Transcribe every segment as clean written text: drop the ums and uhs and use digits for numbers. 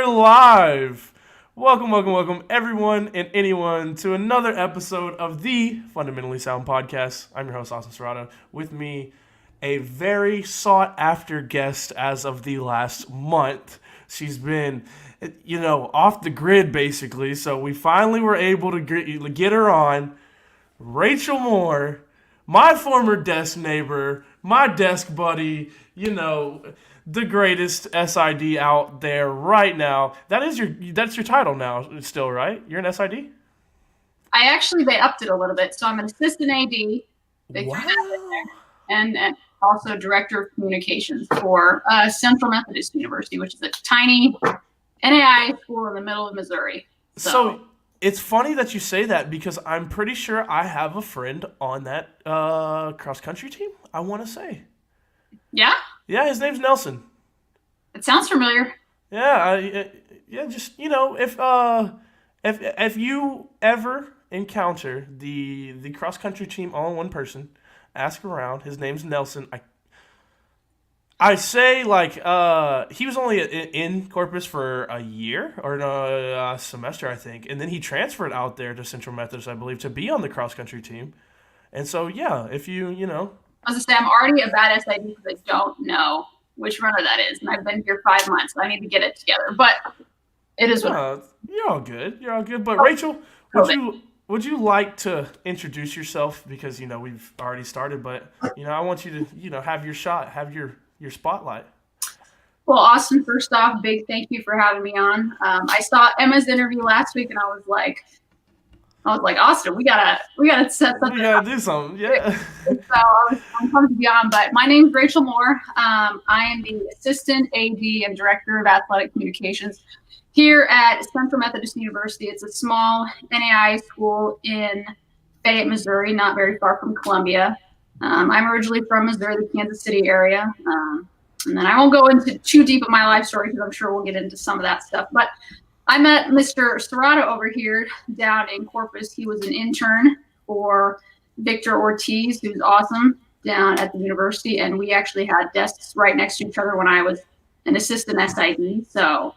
are live. Welcome, everyone and anyone, to another episode of the Fundamentally Sound Podcast. I'm your host, Austin Serrato. With me, a very sought-after guest as of the last month. She's been, off the grid, basically, so we finally were able to get her on. Rachel Moore, my former desk neighbor, my desk buddy, the greatest S.I.D out there right now. That's your title now still, right? You're an S.I.D? They upped it a little bit. So I'm an assistant AD, Wow. and also director of communications for Central Methodist University, which is a tiny NAI school in the middle of Missouri. So it's funny that you say that because I'm pretty sure I have a friend on that cross-country team, I want to say. Yeah? Yeah, his name's Nelson. It sounds familiar. Yeah, just if you ever encounter the cross country team all in one person, ask around. His name's Nelson. I say he was only in Corpus for a year or a semester, I think, and then he transferred out there to Central Methodist, I believe, to be on the cross country team. And so yeah, if you. I was gonna say I'm already a bad SID because I don't know which runner that is, and I've been here 5 months, so I need to get it together. But it is what you're all good. You're all good. But Rachel, would you like to introduce yourself? Because we've already started, but I want you to have your shot, have your spotlight. Well, Austin, first off, big thank you for having me on. I saw Emma's interview last week, and I was like, Austin, we gotta set something. We gotta do something, yeah. So I'm pumped to be on. But my name's Rachel Moore. I am the assistant AD and director of athletic communications here at Central Methodist University. It's a small NAI school in Fayette, Missouri, not very far from Columbia. I'm originally from Missouri, the Kansas City area. And then I won't go into too deep of my life story because I'm sure we'll get into some of that stuff. But I met Mr. Serrato over here down in Corpus. He was an intern for Victor Ortiz, who's awesome, down at the university. And we actually had desks right next to each other when I was an assistant SID. So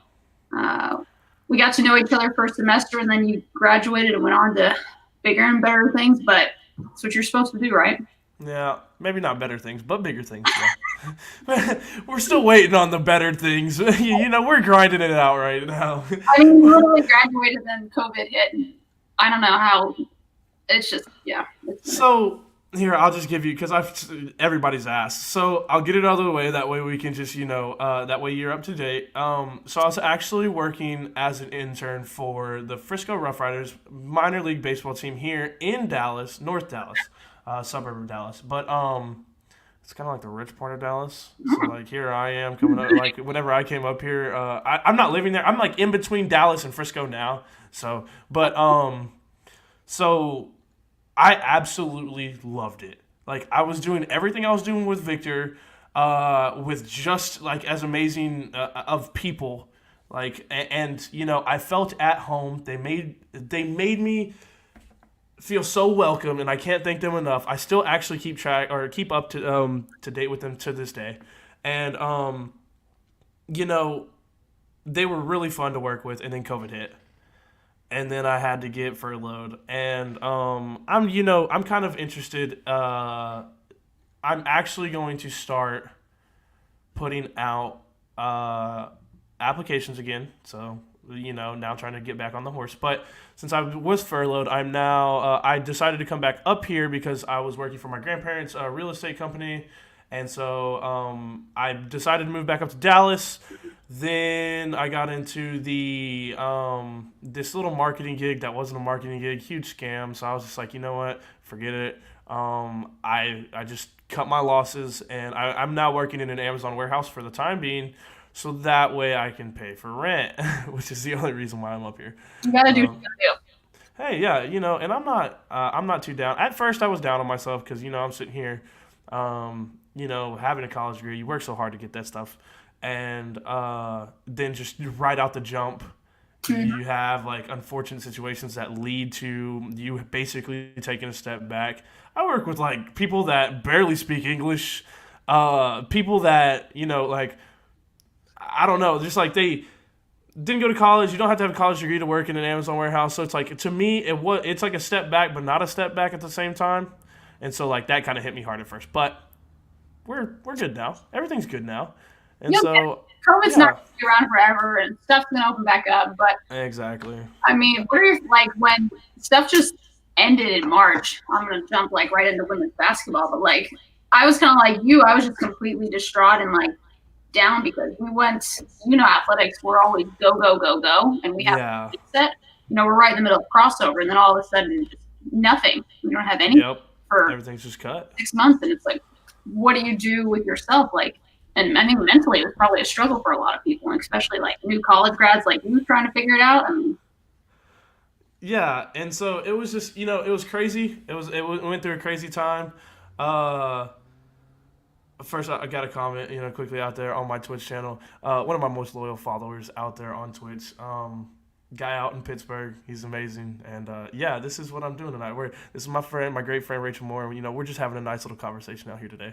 we got to know each other for a semester, and then you graduated and went on to bigger and better things. But that's what you're supposed to do, right? Yeah, maybe not better things, but bigger things. Yeah. We're still waiting on the better things. We're grinding it out right now. I mean, we literally graduated, then COVID hit, and I don't know how. It's just, yeah. So here, I'll just give you, because everybody's asked. So I'll get it out of the way. That way we can just, that way you're up to date. So I was actually working as an intern for the Frisco Rough Riders minor league baseball team here in Dallas, North Dallas. Suburb of Dallas, but it's kind of like the rich part of Dallas. So here I am coming up. Whenever I came up here, I'm not living there. I'm in between Dallas and Frisco now. So I absolutely loved it. I was doing everything I was doing with Victor, with just as amazing of people. I felt at home. They made me feel so welcome, and I can't thank them enough. I still actually keep up to date with them to this day, and they were really fun to work with. And then COVID hit, and then I had to get furloughed, and I'm kind of interested. I'm actually going to start putting out applications again, so now trying to get back on the horse. But since I was furloughed, I'm now, I decided to come back up here because I was working for my grandparents' real estate company. And so I decided to move back up to Dallas. Then I got into the this little marketing gig that wasn't a marketing gig, huge scam. So I was just like, you know what, forget it. I just cut my losses, and I'm now working in an Amazon warehouse for the time being. So that way I can pay for rent, which is the only reason why I'm up here. You gotta do what you gotta do. Hey, yeah, and I'm not too down. At first, I was down on myself because I'm sitting here, having a college degree. You work so hard to get that stuff, and then just right out the jump, you have unfortunate situations that lead to you basically taking a step back. I work with people that barely speak English, people that I don't know, just didn't go to college. You don't have to have a college degree to work in an Amazon warehouse. So it's like, to me, it's like a step back, but not a step back at the same time. And so like that kind of hit me hard at first. But we're good now. Everything's good now. And so COVID's not going to be around forever, and stuff's going to open back up. But exactly. I mean, what if like when stuff just ended in March? I'm going to jump like right into women's basketball, but like I was kind of like you. I was just completely distraught and like down because we went. Athletics were always go go go go, and we have a set. We're right in the middle of crossover, and then all of a sudden, just nothing. We don't have any. For everything's just cut. 6 months, and it's like, what do you do with yourself? Like, and I think mentally, it was probably a struggle for a lot of people, and especially like new college grads like you trying to figure it out. Yeah, and so it was just, it was crazy. It went through a crazy time. First, I got a comment, quickly out there on my Twitch channel. One of my most loyal followers out there on Twitch. Guy out in Pittsburgh. He's amazing. And this is what I'm doing tonight. This is my great friend Rachel Moore. We're just having a nice little conversation out here today.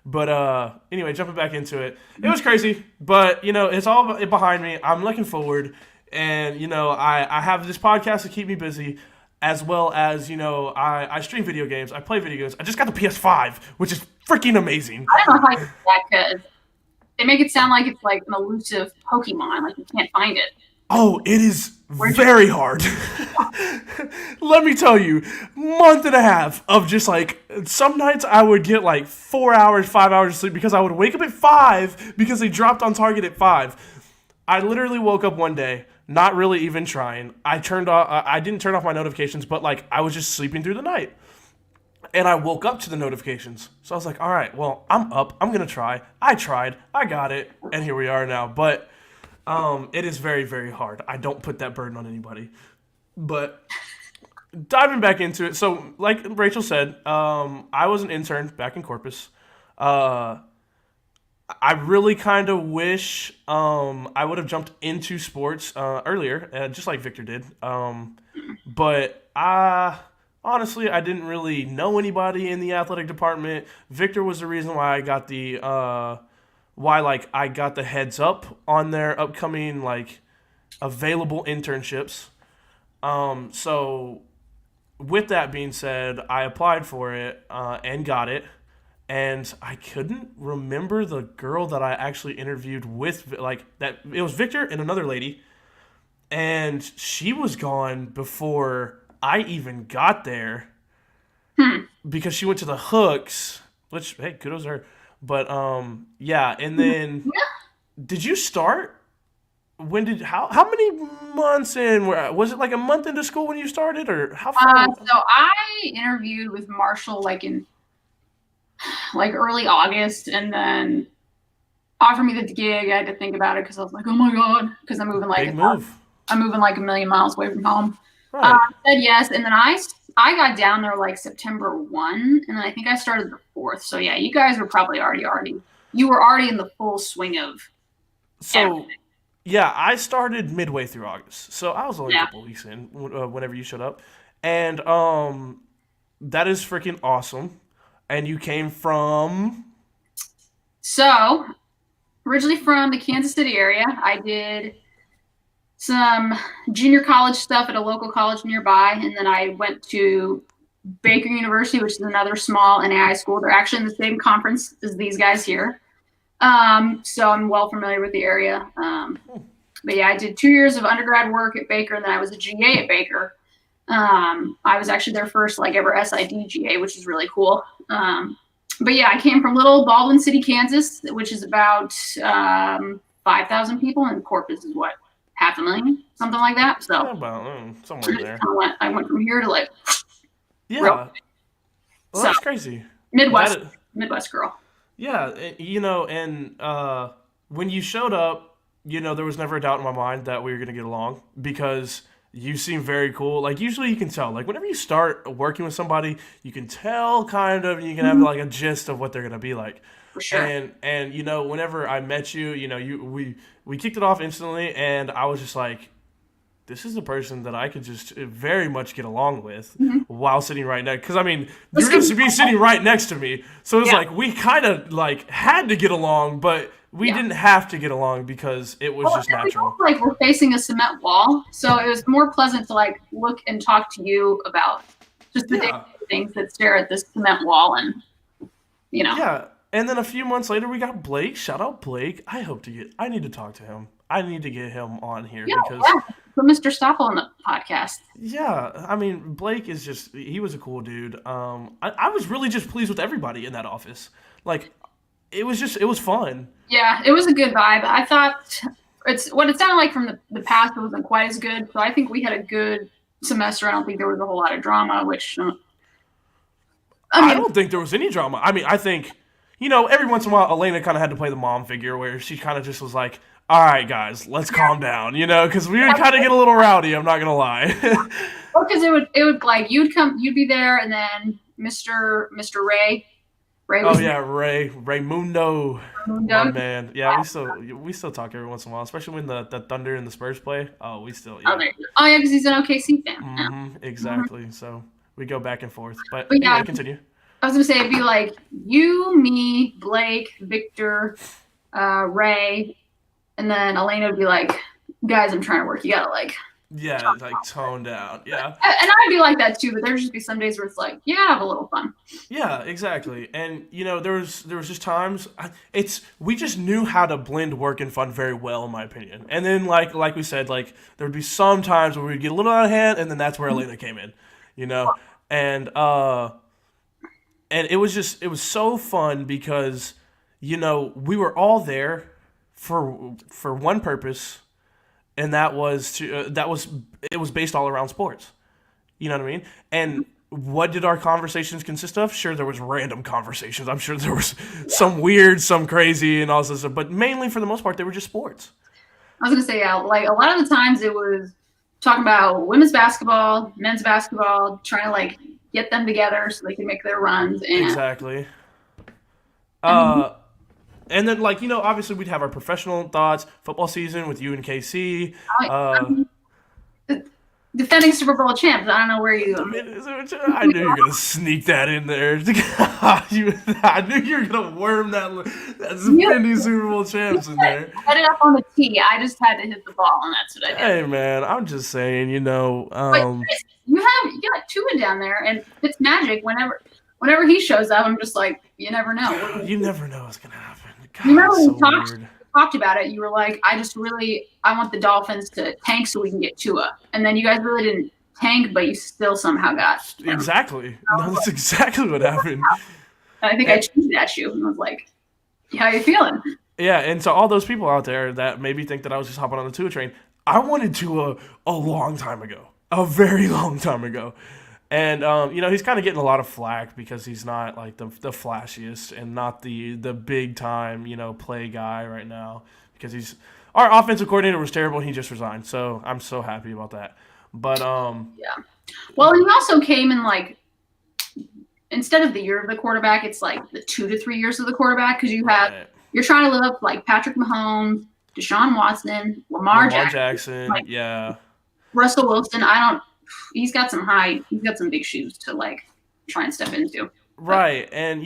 But anyway, jumping back into it. It was crazy, but it's all behind me. I'm looking forward, and I have this podcast to keep me busy, as well as I stream video games. I play video games. I just got the PS5, which is freaking amazing. I don't know how you do that because they make it sound like it's like an elusive Pokemon, like you can't find it. Oh, it is very hard. Let me tell you, month and a half of just like, some nights I would get like 4 hours, 5 hours of sleep because I would wake up at 5 because they dropped on target at 5. I literally woke up one day, not really even trying. I didn't turn off my notifications, but like I was just sleeping through the night. And I woke up to the notifications. So I was like, all right, well, I'm up. I'm going to try. I tried. I got it. And here we are now. But it is very, very hard. I don't put that burden on anybody. But diving back into it. So like Rachel said, I was an intern back in Corpus. I really kind of wish I would have jumped into sports earlier, just like Victor did. But honestly, I didn't really know anybody in the athletic department. Victor was the reason why I got I got the heads up on their upcoming available internships. So with that being said, I applied for it and got it. And I couldn't remember the girl that I actually interviewed with, that. It was Victor and another lady, and she was gone before I even got there because she went to the Hooks, which, hey, kudos to her. But and then did you start? How many months in? Was it like a month into school when you started, or how far? So I interviewed with Marshall in early August, and then offered me the gig. I had to think about it because I was like, oh my god, because I'm moving big move. I'm moving a million miles away from home. Right. Said yes, and then I got down there September 1, and then I think I started the 4th. So yeah, you guys were probably already in the full swing of everything. Yeah, I started midway through August, so I was only a couple weeks in whenever you showed up, and that is freaking awesome. And you came from? So, originally from the Kansas City area. I did some junior college stuff at a local college nearby, and then I went to Baker University, which is another small NAI school. They're actually in the same conference as these guys here. So I'm well familiar with the area. But yeah, I did 2 years of undergrad work at Baker, and then I was a GA at Baker. I was actually their first ever S.I.D. GA, which is really cool. But yeah, I came from little Baldwin City, Kansas, which is about 5,000 people, and Corpus is what, 500,000, something like that. So yeah, about somewhere there. I went from here to yeah. Well, that's crazy. Midwest girl. Yeah, and when you showed up, there was never a doubt in my mind that we were going to get along because you seem very cool. Usually you can tell. Whenever you start working with somebody, you can tell kind of, you can have a gist of what they're going to be like. For sure. And whenever I met you, we kicked it off instantly, and I was just like, this is the person that I could just very much get along with while sitting right next. Because, you're going to be sitting right next to me. So it's we kind of, had to get along, but we didn't have to get along because it was just natural. Like we're facing a cement wall, so it was more pleasant to like look and talk to you about just the day things that stare at this cement wall, and Yeah, and then a few months later we got Blake. Shout out Blake. I need to talk to him. I need to get him on here because put Mr. Stoppel on the podcast. Yeah, I mean Blake is he was a cool dude. I was really just pleased with everybody in that office. Like it was fun. Yeah, it was a good vibe. I thought what it sounded like from the past wasn't quite as good. So I think we had a good semester. I don't think there was a whole lot of drama, which I don't think there was any drama. I mean, I think, every once in a while, Elena kind of had to play the mom figure where she kind of just was like, all right, guys, let's calm down, because we would kind of get a little rowdy, I'm not going to lie. Well, because it would like, you'd be there, and then Mr. Ray was Raymundo. Oh, man. Yeah, we still talk every once in a while, especially when the Thunder and the Spurs play. Oh, we still, yeah. Oh, yeah, because he's an OKC fan. Mm-hmm, exactly, so we go back and forth. But anyway, continue. I was going to say, it'd be like you, me, Blake, Victor, Ray, and then Elena would be like, guys, I'm trying to work. You got to like... Yeah, like tone down. Yeah. And I'd be like that too, but there'd just be some days where it's like, have a little fun. Yeah, exactly. And there was just times we just knew how to blend work and fun very well, in my opinion. And then like we said, like there would be some times where we'd get a little out of hand, and then that's where Elena came in, and it was so fun because we were all there for one purpose. And it was based all around sports. You know what I mean? And what did our conversations consist of? Sure, there was random conversations. I'm sure there was some weird, some crazy, and all this stuff. But mainly, for the most part, they were just sports. I was going to say, like a lot of the times it was talking about women's basketball, men's basketball, trying to like get them together so they can make their runs. And exactly. And then, obviously we'd have our professional thoughts, football season with you and KC. Defending Super Bowl champs. I don't know where you... I knew you were going to sneak that in there. I knew you were going to worm that defending Super Bowl champs in there. I set it up on the tee. I just had to hit the ball, and that's what I did. Hey, man, I'm just saying, you got Tua down there, and it's magic. Whenever he shows up, I'm just like, you never know. You never know what's going to happen. God, you remember when we talked about it, you were like, I want the Dolphins to tank so we can get Tua. And then you guys really didn't tank, but you still somehow got them. Exactly. No, that's exactly what happened. I think I tweeted at you and was like, how you feeling? Yeah, and so all those people out there that maybe think that I was just hopping on the Tua train, I wanted Tua a long time ago. A very long time ago. And, he's kind of getting a lot of flack because he's not, like, the flashiest and not the big time, play guy right now. Because our offensive coordinator was terrible and he just resigned. So I'm so happy about that. But, yeah. Well, he also came in, like, instead of the year of the quarterback, it's, like, the 2 to 3 years of the quarterback. Because you're trying to live up, like, Patrick Mahomes, Deshaun Watson, Lamar Jackson. Like, yeah. Russell Wilson. He's got some big shoes to like try and step into. Right. And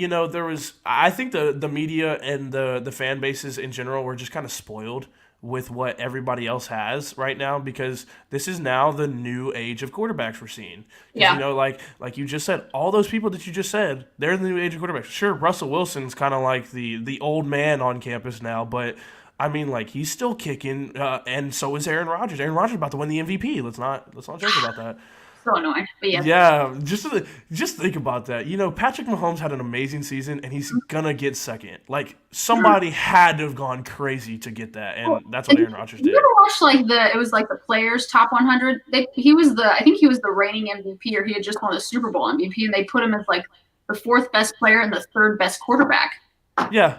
I think the media and the fan bases in general were just kind of spoiled with what everybody else has right now because this is now the new age of quarterbacks we're seeing. Yeah. Like you just said, all those people that you just said, they're the new age of quarterbacks. Sure, Russell Wilson's kind of like the old man on campus now, but I mean, like, he's still kicking, and so is Aaron Rodgers. Aaron Rodgers is about to win the MVP. Let's not joke about that. So annoying, but yeah. Yeah, just think about that. Patrick Mahomes had an amazing season, and he's gonna get second. Like, somebody had to have gone crazy to get that, and that's what Aaron Rodgers did. You ever watch the players top 100? I think he was the reigning MVP, or he had just won the Super Bowl MVP, and they put him as like the 4th best player and the 3rd best quarterback. Yeah.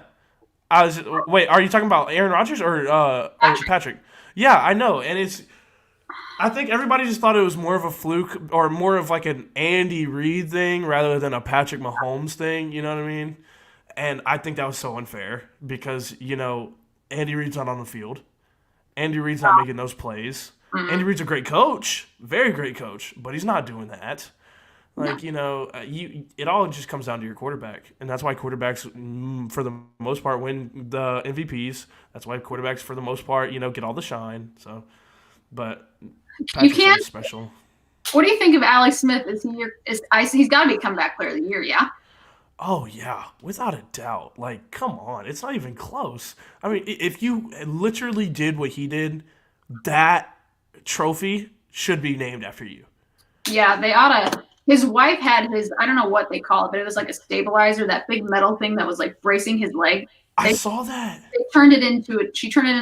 Wait, are you talking about Aaron Rodgers or Patrick? Yeah, I know, and I think everybody just thought it was more of a fluke or more of like an Andy Reid thing rather than a Patrick Mahomes thing. You know what I mean? And I think that was so unfair because Andy Reid's not on the field. Andy Reid's not making those plays. Mm-hmm. Andy Reid's a great coach, very great coach, but he's not doing that. Like, it all just comes down to your quarterback. And that's why quarterbacks, for the most part, win the MVPs. That's why quarterbacks, for the most part, get all the shine. So, but You Patrick can't. Mahomes special. What do you think of Alex Smith? He's got to be comeback player of the year? Yeah. Oh, yeah, without a doubt. Like, come on. It's not even close. I mean, if you literally did what he did, that trophy should be named after you. Yeah, they ought to. His wife had I don't know what they call it, but it was like a stabilizer, that big metal thing that was like bracing his leg. I saw that. She turned it into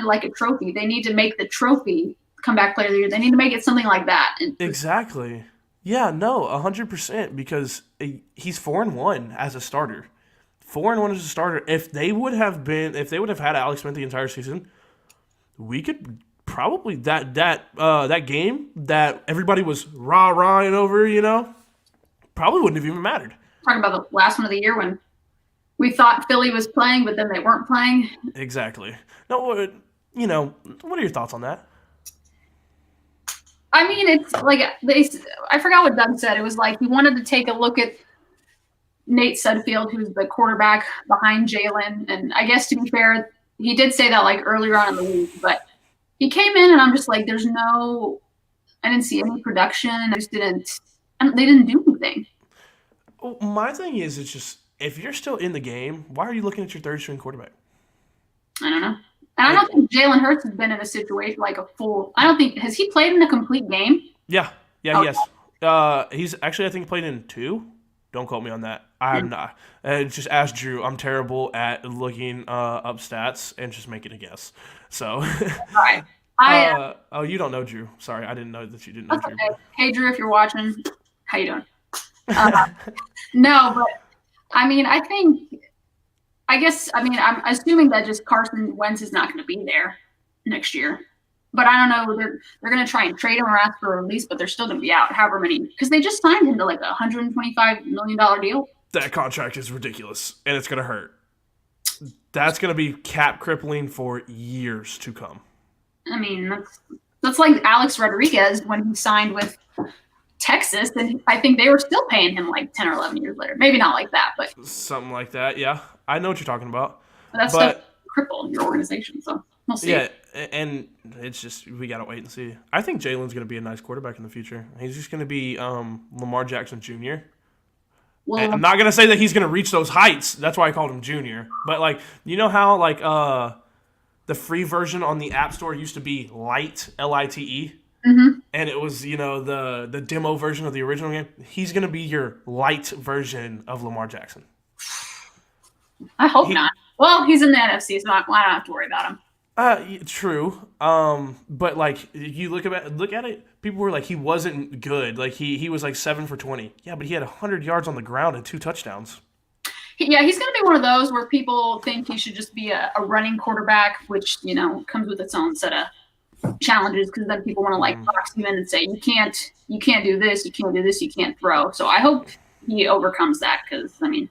like a trophy. They need to make the trophy comeback player of the year. They need to make it something like that. Exactly. Yeah, no, 100%, because he's 4-1 as a starter. 4-1 as a starter. If they would have had Alex Smith the entire season, we could probably that game that everybody was rah-rahing over, probably wouldn't have even mattered. Talking about the last one of the year when we thought Philly was playing, but then they weren't playing. Exactly. No, what are your thoughts on that? I mean, it's like I forgot what Doug said. It was like he wanted to take a look at Nate Sudfeld, who's the quarterback behind Jalen. And I guess, to be fair, he did say that like earlier on in the week, but he came in and I'm just like, I didn't see any production. They didn't do anything. Well, my thing is, it's just, if you're still in the game, why are you looking at your third string quarterback? I don't know. And I don't think Jalen Hurts has been in a situation like has he played in a complete game? Yeah, he has. He's actually, I think, played in 2. Don't quote me on that. I'm not. Just ask Drew. I'm terrible at looking up stats and just making a guess. So. Right. You don't know Drew. Sorry, I didn't know that you didn't know Drew. Okay. Hey, Drew, if you're watching, how you doing? No, but I mean, I'm assuming that just Carson Wentz is not going to be there next year. But I don't know. They're going to try and trade him or ask for a release, but they're still going to be out however many. Because they just signed him to like a $125 million deal. That contract is ridiculous, and it's going to hurt. That's going to be cap crippling for years to come. I mean, that's like Alex Rodriguez when he signed with Texas, and I think they were still paying him like 10 or 11 years later. Maybe not like that, but something like that. Yeah, I know what you're talking about. That's stuff crippled your organization, so we'll see. Yeah, and it's just, we gotta wait and see. I think Jalen's gonna be a nice quarterback in the future. He's just gonna be Lamar Jackson Jr. Well, and I'm not gonna say that he's gonna reach those heights. That's why I called him Junior. But like, you know how like the free version on the App Store used to be Lite, Lite. Mm-hmm. And it was, the demo version of the original game. He's going to be your light version of Lamar Jackson. I hope not. Well, he's in the NFC, so I don't have to worry about him. True. But like, you look at it, people were like, he wasn't good. Like he was like 7 for 20. Yeah, but he had 100 yards on the ground and 2 touchdowns. Yeah, he's going to be one of those where people think he should just be a running quarterback, which, comes with its own set of challenges, because then people want to like box him in and say you can't do this, you can't do this, you can't throw. So I hope he overcomes that, because I mean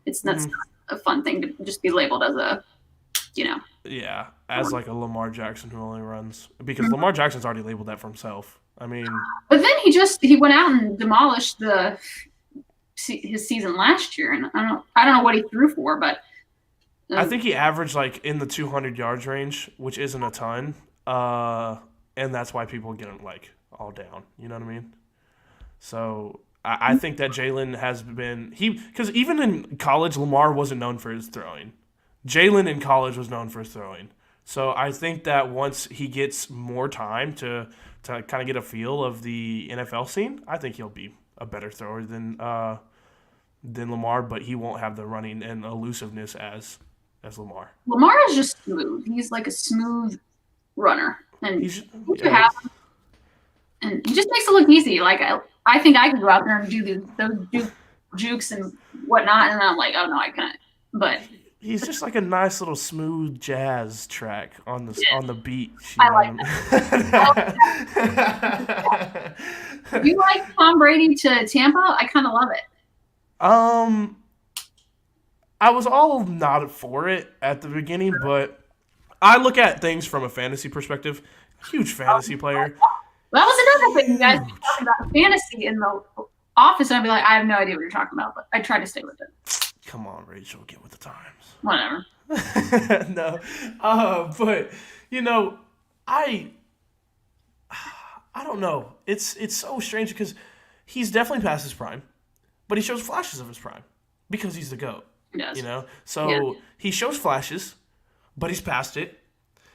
that's not a fun thing to just be labeled as a as like a Lamar Jackson who only runs, because Lamar Jackson's already labeled that for himself. I mean, but then he went out and demolished his season last year, and I don't know what he threw for, but I think he averaged like in the 200 yards range, which isn't a ton. And that's why people get him like all down. You know what I mean? So I think that Jalen has been because even in college, Lamar wasn't known for his throwing. Jalen in college was known for his throwing. So I think that once he gets more time to kind of get a feel of the NFL scene, I think he'll be a better thrower than Lamar, but he won't have the running and elusiveness as Lamar. Lamar is just smooth. He's like a smooth runner, and and he just makes it look easy. Like I think I could go out there and do those jukes and whatnot, and I'm like, oh no, I can't. But he's just like a nice little smooth jazz track on the beat. I like that. You like Tom Brady to Tampa? I kind of love it. I was all not for it at the beginning, but I look at things from a fantasy perspective. Huge fantasy player. That was another thing, you guys talking about fantasy in the office and I'd be like, I have no idea what you're talking about, but I try to stay with it. Come on, Rachel, get with the times. Whatever. No, but I don't know. It's so strange because he's definitely past his prime, but he shows flashes of his prime because he's the GOAT. Yes. So he shows flashes, but he's past it.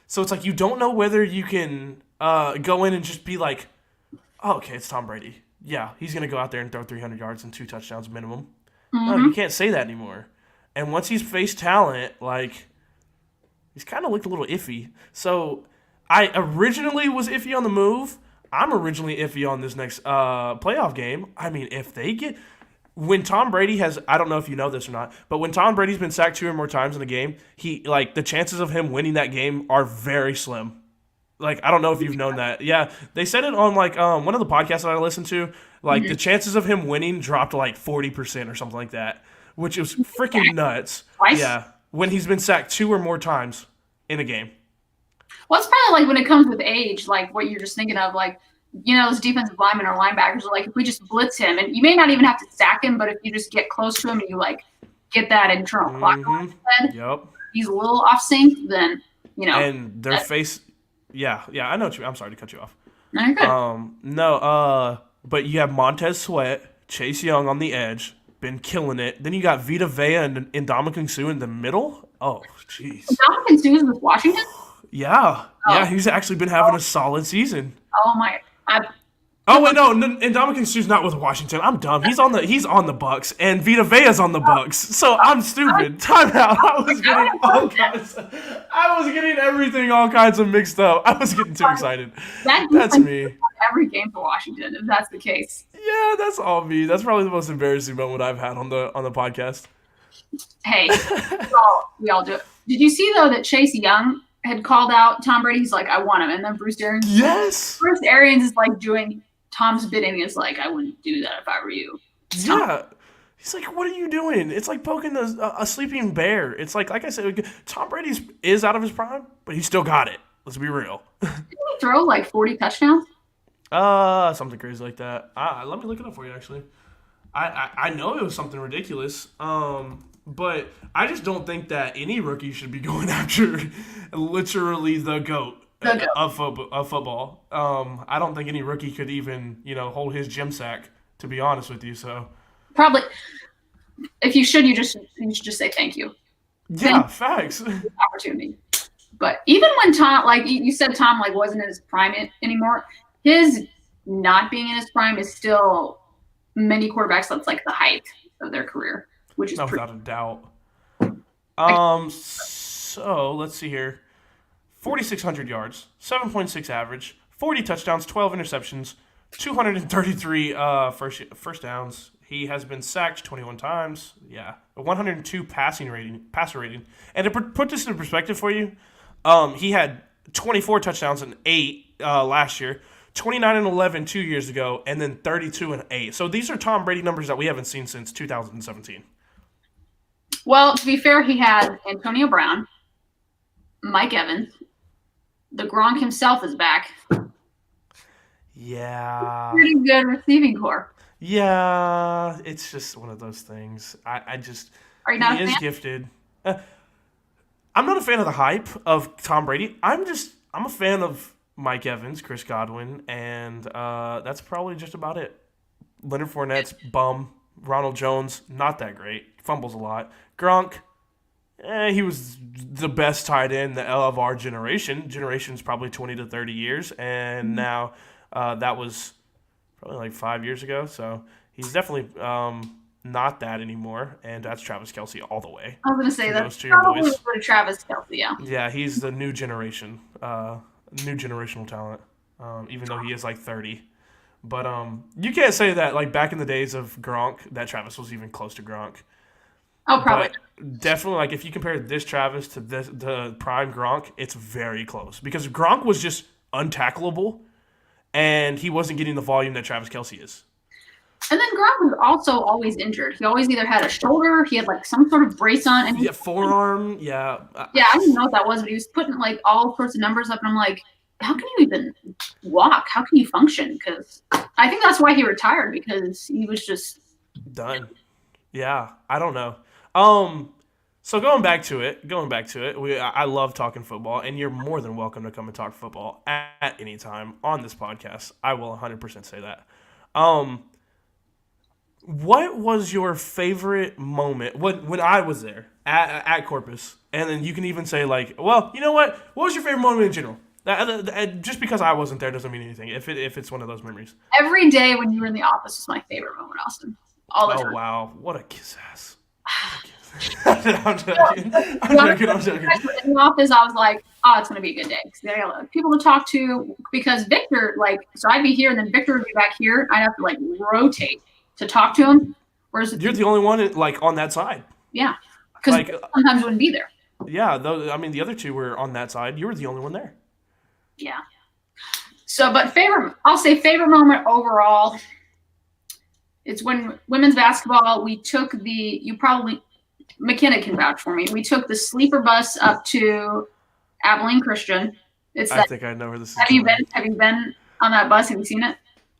So it's like you don't know whether you can go in and just be like, oh, okay, it's Tom Brady. Yeah, he's gonna go out there and throw 300 yards and 2 touchdowns minimum. No, you can't say that anymore. And once he's faced talent, like, he's kind of looked a little iffy. So I originally was iffy on the move. I'm originally iffy on this next playoff game. I mean, if they get... When Tom Brady has... I don't know if you know this or not, but when Tom Brady's been sacked 2 or more times in a game, the chances of him winning that game are very slim. Like, I don't know if you've known that. Yeah, they said it on, like, one of the podcasts that I listened to. Like, the chances of him winning dropped to, like, 40% or something like that, which is freaking nuts. Twice? Yeah, when he's been sacked 2 or more times in a game. Well, it's probably like when it comes with age, like what you're just thinking of, like, those defensive linemen or linebackers are like, if we just blitz him, and you may not even have to sack him, but if you just get close to him and you, like, get that internal clock going his head, Yep. he's a little off sync, then, And their face... Yeah, I know what you... I'm sorry to cut you off. No, you're good. But you have Montez Sweat, Chase Young on the edge, been killing it. Then you got Vita Vea and Ndamukong Suh in the middle. Oh, jeez. Ndamukong Suh is with Washington? Yeah, he's actually been having a solid season. Oh, my... Oh wait, no, Ndamukong Suh's not with Washington. I'm dumb. He's on the Bucks, and Vita Vea's on the Bucks. So I'm stupid. Timeout. I was getting everything all kinds of mixed up. I was getting too excited. That's me. Every game for Washington, if that's the case. Yeah, that's all me. That's probably the most embarrassing moment I've had on the podcast. Hey, we all do it. Did you see though that Chase Young had called out Tom Brady? He's like, I want him, and then Bruce Arians. Yes. Bruce Arians is like doing Tom's bidding. Is like, I wouldn't do that if I were you. Yeah. He's like, what are you doing? It's like poking a sleeping bear. It's like I said, Tom Brady is out of his prime, but he's still got it. Let's be real. Didn't he throw like 40 touchdowns? Something crazy like that. Let me look it up for you, actually. I know it was something ridiculous. But I just don't think that any rookie should be going after literally the GOAT of football. I don't think any rookie could even, hold his gym sack, to be honest with you. So probably, if you should, you should just say thank you. Yeah, facts. Opportunity. But even when Tom, like you said, Tom like wasn't in his prime anymore. His not being in his prime is still many quarterbacks. That's like the height of their career, which is without a doubt. So let's see here. 4,600 yards, 7.6 average, 40 touchdowns, 12 interceptions, 233 first downs. He has been sacked 21 times. Yeah, a 102 passer rating. And to put this into perspective for you, he had 24 touchdowns and 8 last year, 29 and 11 2 years ago, and then 32 and 8. So these are Tom Brady numbers that we haven't seen since 2017. Well, to be fair, he had Antonio Brown, Mike Evans, the Gronk himself is back. Yeah. Pretty good receiving core. Yeah, it's just one of those things. I just Are you not a fan? He is gifted. I'm not a fan of the hype of Tom Brady. I'm a fan of Mike Evans, Chris Godwin, and that's probably just about it. Leonard Fournette's bum. Ronald Jones, not that great. Fumbles a lot. Gronk, he was the best tight end of our generation. Generation's probably 20 to 30 years, and now that was probably like 5 years ago. So he's definitely not that anymore, and that's Travis Kelce all the way. I was going to say that's probably for Travis Kelce, yeah. Yeah, he's the new generation, new generational talent, even though he is like 30. But you can't say that like back in the days of Gronk that Travis was even close to Gronk. Oh, probably. But definitely, like if you compare this Travis to the prime Gronk, it's very close because Gronk was just untackleable, and he wasn't getting the volume that Travis Kelce is. And then Gronk was also always injured. He always either had a shoulder, he had like some sort of brace on, and forearm, yeah. Yeah, I didn't know what that was, but he was putting like all sorts of numbers up, and I'm like, how can you even walk? How can you function? Because I I think that's why he retired, because he was just Done. Yeah, I don't know. So going back to it, I love talking football, and you're more than welcome to come and talk football at any time on this podcast. I will 100% say that. Um, what was your favorite moment when I was there at Corpus? And then you can even say like, well, you know what? What was your favorite moment in general? Just because I wasn't there doesn't mean anything. If it's one of those memories. every day when you were in the office was my favorite moment, Austin. All the Oh time. wow, what a kiss ass. I'm joking. I'm joking. In the office, I was like, oh, it's going to be a good day. Because I got people to talk to. Because Victor, so I'd be here, and then Victor would be back here. I'd have to, rotate to talk to him. Whereas You're the only one, on that side. Yeah. Because sometimes wouldn't be there. Yeah, the other two were on that side. You were the only one there. Yeah. So, but I'll say favorite moment overall, it's when women's basketball, we took McKenna can vouch for me. We took the sleeper bus up to Abilene Christian. I think I know where this is. Have you been on that bus? Have you seen it?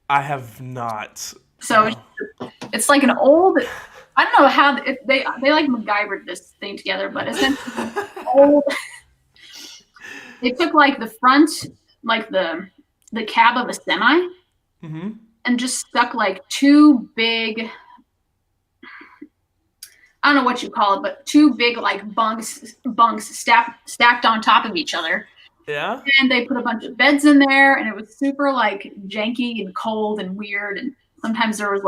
I have not. So it's like an old. I don't know how they MacGyvered this thing together, but essentially old. They took the front, the cab of a semi, and just stuck two big. I don't know what you call it, but two big bunks stacked on top of each other. Yeah. And they put a bunch of beds in there, and it was super janky and cold and weird, and sometimes there was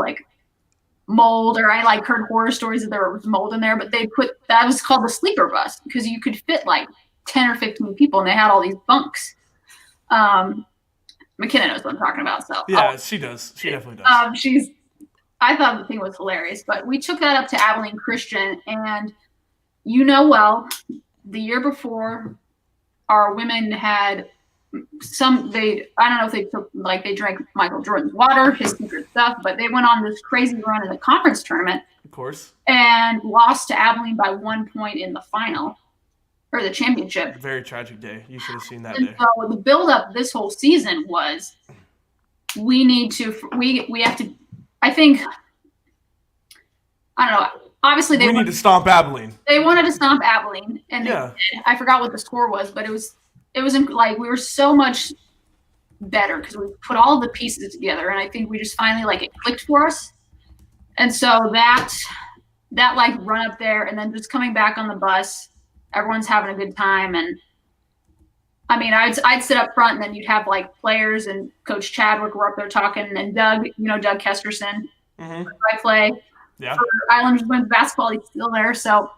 mold, or I heard horror stories that there was mold in there. But that was called the sleeper bus because you could fit 10 or 15 people, and they had all these bunks. McKenna knows what I'm talking about. So yeah, she does. She definitely does. I thought the thing was hilarious, but we took that up to Abilene Christian, and the year before, our women had I don't know if they took they drank Michael Jordan's water, his secret stuff, but they went on this crazy run in the conference tournament. Of course. And lost to Abilene by 1 point in the final. Or the championship. Very tragic day. You should have seen that and day. So the build-up this whole season was we have to. I think I don't know. Obviously, we need to stomp Abilene. They wanted to stomp Abilene, and I forgot what the score was, but it was we were so much better because we put all the pieces together, and I think we just finally it clicked for us. And so that run up there, and then just coming back on the bus. Everyone's having a good time, and I mean, I'd sit up front, and then you'd have players and Coach Chadwick were up there talking, and Doug Kesterson, I play. Yeah. For Islanders women's basketball, he's still there. So,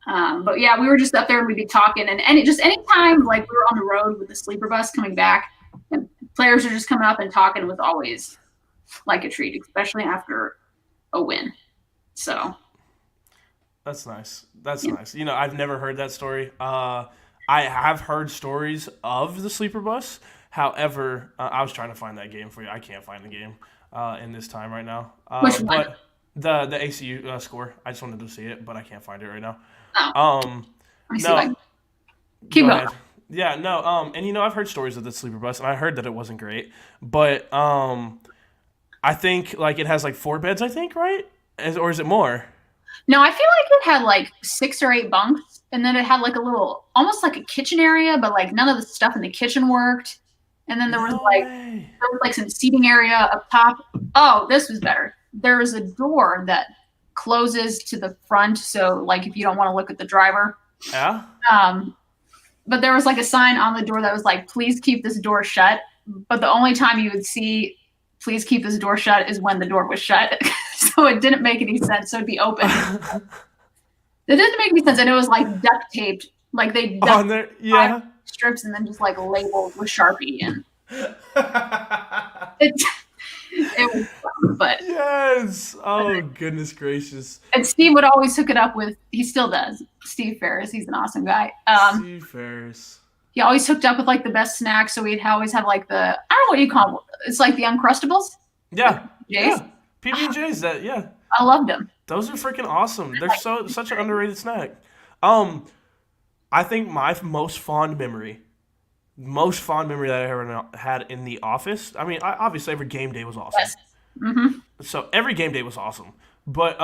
but yeah, we were just up there, and we'd be talking, and anytime we were on the road with the sleeper bus coming back, and players are just coming up and talking, was always a treat, especially after a win. So. That's nice. That's nice. I've never heard that story. I have heard stories of the sleeper bus. However, I was trying to find that game for you. I can't find the game in this time right now. Which one? But the ACU score. I just wanted to see it, but I can't find it right now. Oh. Let me see if I can keep going. Yeah, no. And I've heard stories of the sleeper bus, and I heard that it wasn't great. But I think it has 4 beds. I think, right? Or is it more? No, I feel it had 6 or 8 bunks, and then it had a little, almost a kitchen area, but none of the stuff in the kitchen worked. And then there was some seating area up top. Oh, this was better. There was a door that closes to the front, so if you don't want to look at the driver. Yeah. But there was a sign on the door that was please keep this door shut. But the only time you would see please keep this door shut is when the door was shut. So it didn't make any sense. So it'd be open. It didn't make any sense. And it was duct taped. They duct on there, yeah. Strips and then just labeled with Sharpie. And it was fun, but. Yes. Oh, goodness gracious. And Steve would always hook it up with, he still does, Steve Ferris. He's an awesome guy. Steve Ferris. He always hooked up with the best snacks. So we'd always have I don't know what you call them. It's the Uncrustables. Yeah. J's. Yeah. PB&J's, yeah. I loved them. Those are freaking awesome. They're such an underrated snack. I think my most fond memory most fond memory that I ever had in the office. I mean, obviously every game day was awesome. Yes. Mm-hmm. So every game day was awesome. But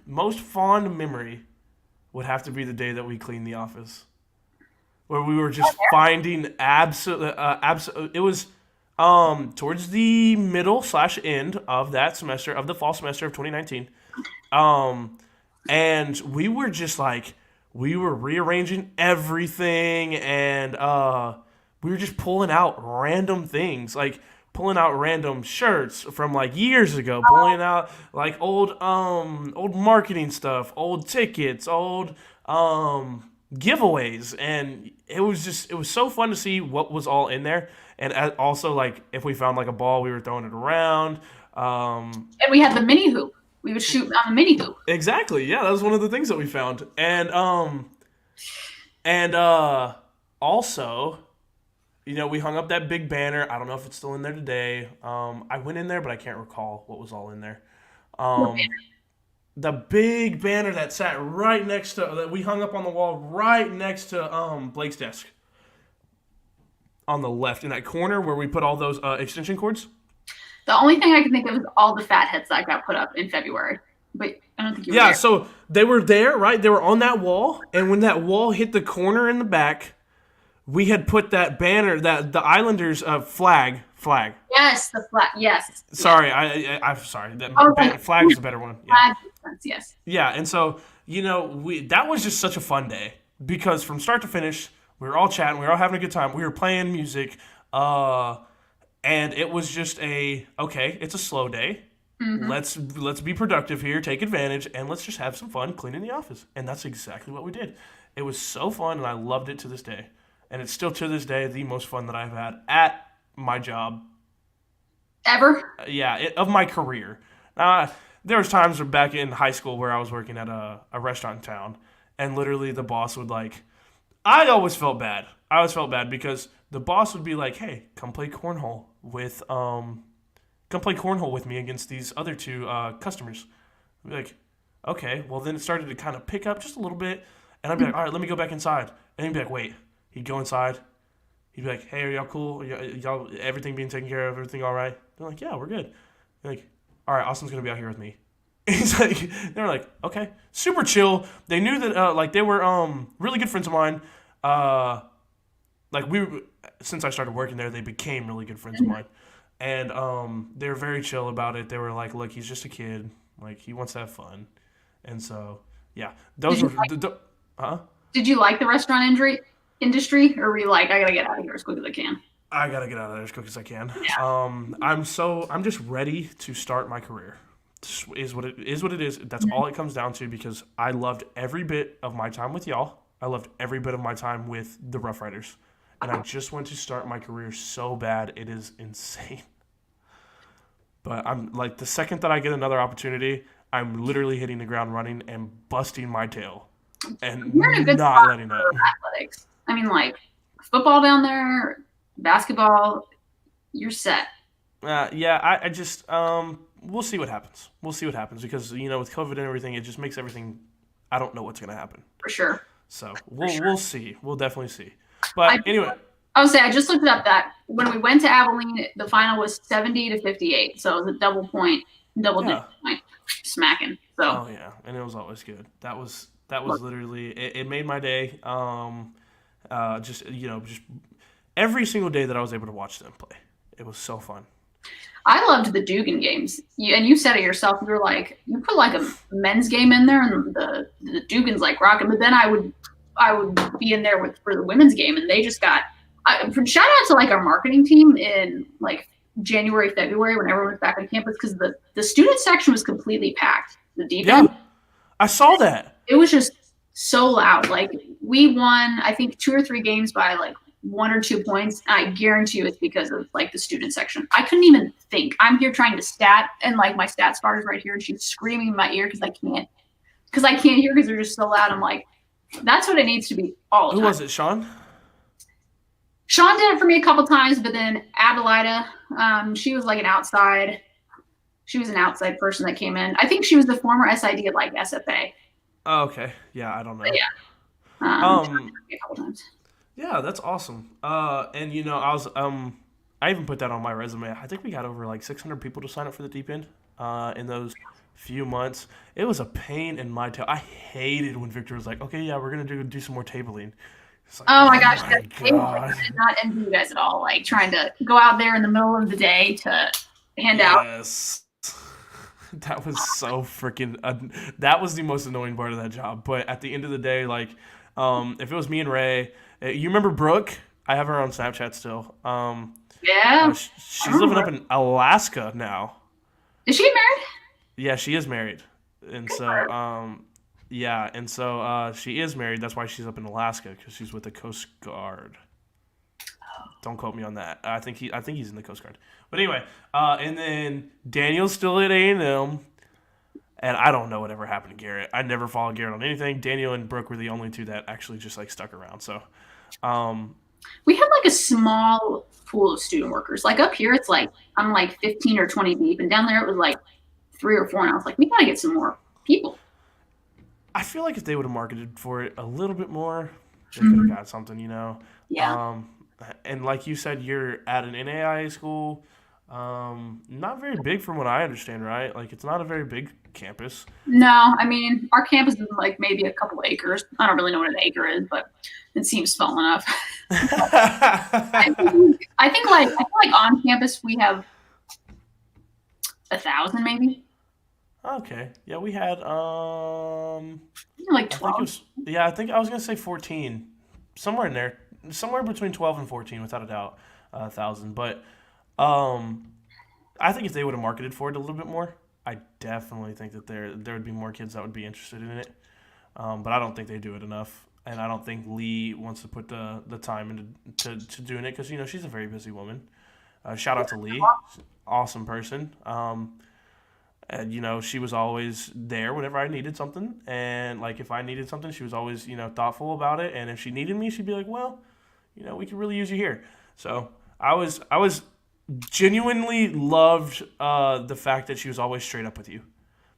most fond memory would have to be the day that we cleaned the office, where we were just finding it was towards the middle slash end of that semester of the fall semester of 2019. And we were just like we were rearranging everything, and we were just pulling out random things, like pulling out random shirts from like years ago, pulling out like old marketing stuff, old tickets, old giveaways, and it was so fun to see what was all in there, and also like if we found like a ball, we were throwing it around. And we had the mini hoop. We would shoot on the mini hoop. Exactly, yeah, that was one of the things that we found, and also, we hung up that big banner. I don't know if it's still in there today. I went in there, but I can't recall what was all in there. The big banner that sat right next to that we hung up on the wall right next to Blake's desk on the left in that corner where we put all those extension cords. The only thing I can think of is all the fat heads that got put up in February. But I don't think you were there. So they were there, right? They were on that wall, and when that wall hit the corner in the back, we had put that banner, that the Islanders flag. Yes, the flag. Yes. Sorry, I'm sorry. Flag is a better one. Yeah. Flag, yes. Yeah, and so that was just such a fun day because from start to finish, we were all chatting, we were all having a good time, we were playing music, and it was just it's a slow day. Mm-hmm. Let's be productive here, take advantage, and let's just have some fun cleaning the office. And that's exactly what we did. It was so fun, and I loved it to this day. And it's still to this day the most fun that I've had at my job. Ever? Of my career. There was times back in high school where I was working at a restaurant in town, and literally the boss would I always felt bad. I always felt bad because the boss would be like, "Hey, come play cornhole with me against these other two customers." I'd be like, "Okay." Well, then it started to kind of pick up just a little bit, and I'd be like, "All right, let me go back inside." And he'd be like, "Wait." He'd go inside. He'd be like, "Hey, are y'all cool? Y'all everything being taken care of? Everything all right?" They're like, "Yeah, we're good." They're like, "All right, Austin's gonna be out here with me." He's like, they're like, "Okay," super chill. They knew that they were really good friends of mine. Since I started working there, they became really good friends of mine, and they were very chill about it. They were like, "Look, he's just a kid. Like he wants to have fun," and so yeah, those were. Did you like the restaurant industry, or were you like, "I gotta get out of here as quick as I can"? I gotta get out of there as quick as I can. Yeah. I'm just ready to start my career. Is what it is. That's all it comes down to because I loved every bit of my time with y'all. I loved every bit of my time with the Rough Riders, and I just want to start my career so bad it is insane. But I'm like the second that I get another opportunity, I'm literally hitting the ground running and busting my tail, and not letting up. Athletics. I mean, like football down there, basketball, you're set. I just we'll see what happens. We'll see what happens because with COVID and everything, it just makes everything. I don't know what's gonna happen. For sure. So we'll see. We'll definitely see. But anyway, I would say I just looked up that when we went to Abilene, the final was 70-58, so it was a double digit point smacking. So. Oh yeah, and it was always good. That was literally it made my day. Just every single day that I was able to watch them play, it was so fun. I loved the Dugan games, and you said it yourself. You were like, you put like a men's game in there, and the Dugans like rocking. But then I would be in there for the women's game, and they just got. Shout out to like our marketing team in like January, February when everyone was back on campus because the student section was completely packed. The defense. Yeah, I saw that. It was just so loud. Like we won, I think 2 or 3 games by like 1 or 2 points. And I guarantee you it's because of like the student section. I couldn't even think. I'm here trying to stat, and like my stat bar is right here, and she's screaming in my ear because I can't hear because they're just so loud. I'm like, that's what it needs to be all the time. Who was it, Sean? Sean did it for me a couple times, but then Adelaida, she was like an outside. She was an outside person that came in. I think she was the former S.I.D. at like SFA. Oh, okay. Yeah, I don't know. But yeah. A couple times. Yeah, that's awesome. And I even put that on my resume. I think we got over like 600 people to sign up for the deep end. In those few months, it was a pain in my tail. I hated when Victor was like, "Okay, yeah, we're gonna do some more tabling." It's like, Oh my oh gosh, my I god, did not envy you guys at all. Like trying to go out there in the middle of the day to hand out. yes. That was so freaking. That was the most annoying part of that job. But at the end of the day, like, if it was me and Ray, you remember Brooke? I have her on Snapchat still. Yeah, I She's living remember. up in Alaska now. Is she married? Yeah, she is married, and Good for so her. yeah, and so she is married. That's why she's up in Alaska because she's with the Coast Guard. Don't quote me on that. I think he's in the Coast Guard. But anyway, and then Daniel's still at A&M. And I don't know whatever happened to Garrett. I never followed Garrett on anything. Daniel and Brooke were the only two that actually just like stuck around. So, um, We have like a small pool of student workers. Like up here, it's like I'm like 15 or 20 deep, and down there it was like 3 or 4. And I was like, we gotta get some more people. I feel like if they would have marketed for it a little bit more, they could have Mm-hmm. got something, Yeah. Um, and like you said, you're at an NAIA school. Not very big from what I understand, right? Like it's not a very big campus. No, I mean our campus is like maybe a couple acres. I don't really know what an acre is, but it seems small enough. I feel like on campus we have 1,000 maybe. Okay. Yeah, we had Like I think it 12. was yeah, I think I was gonna say 14. Somewhere in there. Somewhere between 12 and 14 without a doubt. 1,000. But um I think if they would have marketed for it a little bit more, I definitely think that there would be more kids that would be interested in it. But I don't think they do it enough, and I don't think Lee wants to put the time into to doing it because she's a very busy woman. Shout out to Lee, awesome person. And she was always there whenever I needed something, and like if I needed something, she was always thoughtful about it. And if she needed me, she'd be like, well, we could really use you here. So I was genuinely loved the fact that she was always straight up with you.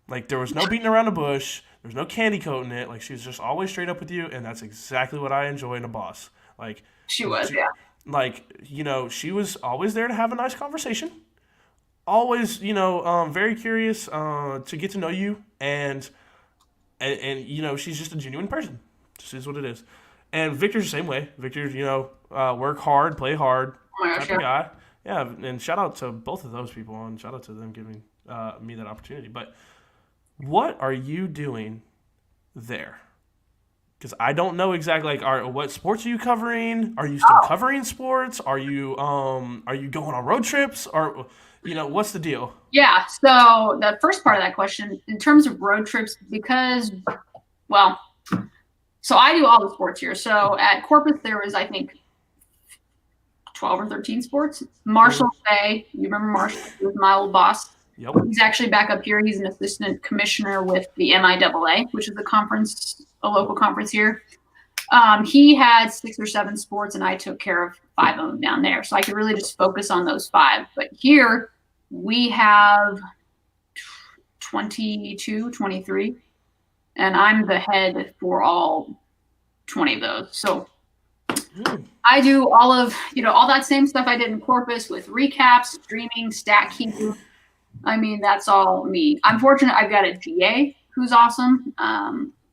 Like there was no beating around the bush. There was no candy coating it. Like she was just always straight up with you, and that's exactly what I enjoy in a boss. Like, She was, she, yeah. she was always there to have a nice conversation. Always, very curious to get to know you, and she's just a genuine person. Just is what it is. And Victor's the same way. Victor's, work hard, play hard Oh my gosh, type of yeah. guy. Yeah, and shout out to both of those people, and shout out to them giving me that opportunity. But what are you doing there? Because I don't know exactly what sports are you covering? Are you still covering sports? Are you going on road trips? Or what's the deal? Yeah. So the first part of that question, in terms of road trips, because well, so I do all the sports here. So at Corpus there was I think 12 or 13 sports. Marshall Bay, you remember Marshall? He was my old boss. Yep. He's actually back up here. He's an assistant commissioner with the MIAA, which is a local conference here. He had 6 or 7 sports, and I took care of 5 of them down there. So I could really just focus on those 5. But here we have 22, 23, and I'm the head for all 20 of those. So I do all that same stuff I did in Corpus with recaps, streaming, stat keeping. I mean, that's all me. I'm fortunate I've got a GA who's awesome.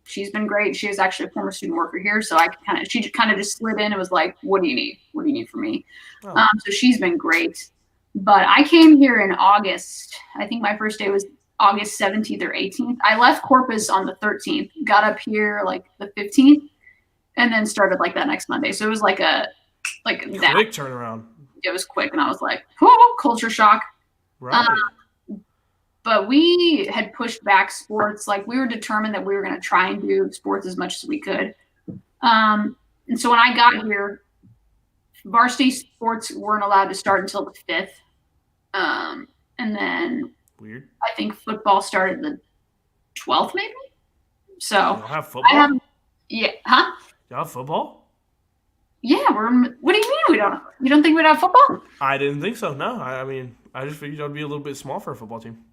She's been great. She is actually a former student worker here, so she kind of just slid in and was like, "What do you need? What do you need from me?" Oh. So she's been great. But I came here in August. I think my first day was August 17th or 18th. I left Corpus on the 13th, got up here like the 15th, and then started like that next Monday. So it was like that. Quick turnaround. It was quick, and I was like, "Whoa, culture shock." Right. But we had pushed back sports. Like we were determined that we were going to try and do sports as much as we could. And so when I got here, varsity sports weren't allowed to start until the 5th. And then Weird. I think football started the 12th, maybe. So Y'all have football? Yeah. Huh? Y'all have football? Yeah. What do you mean we don't? You don't think we'd have football? I didn't think so. No. I mean, I just figured y'all would be a little bit small for a football team.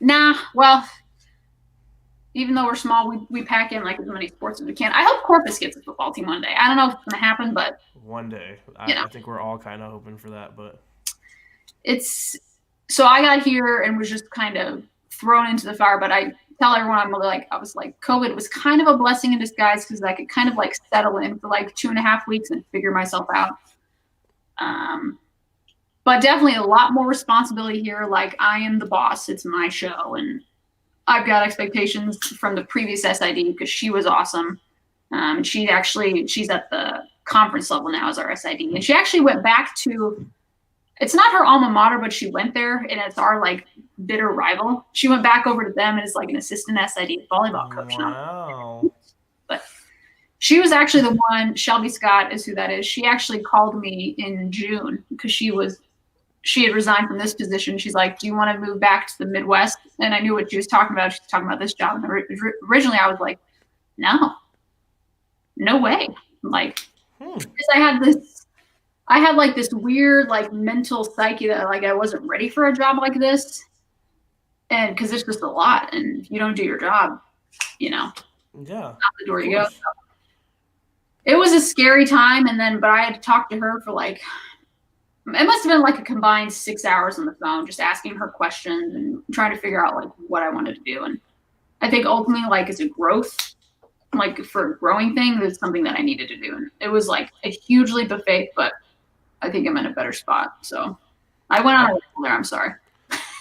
Nah. Well, even though we're small, we pack in like as many sports as we can. I hope Corpus gets a football team one day. I don't know if it's gonna happen, but One day. you know, I think we're all kind of hoping for that, but it's so I got here and was just kind of thrown into the fire. But I tell everyone I was like, COVID was kind of a blessing in disguise because I could kind of like settle in for like 2.5 weeks and figure myself out. But definitely a lot more responsibility here. Like I am the boss. It's my show, and I've got expectations from the previous S.I.D because she was awesome. She's at the conference level now as our S.I.D, and she actually went back to. It's not her alma mater, but she went there, and it's our like bitter rival. She went back over to them and is like an assistant S.I.D volleyball coach now. wow. But she was actually the one. Shelby Scott is who that is. She actually called me in June because she had resigned from this position. She's like, "Do you want to move back to the Midwest?" And I knew what she was talking about. She's talking about this job. And originally, I was like, no way. Like, because I had like this weird like mental psyche that like I wasn't ready for a job like this, and because it's just a lot, and if you don't do your job, out Yeah. the door you go. So it was a scary time, but I had to talk to her for like. It must have been like a combined 6 hours on the phone, just asking her questions and trying to figure out like what I wanted to do. And I think ultimately, like as a growth, like for a growing thing, that's something that I needed to do. And it was like a huge leap of faith, but I think I'm in a better spot. So I went on a roll there. I'm sorry.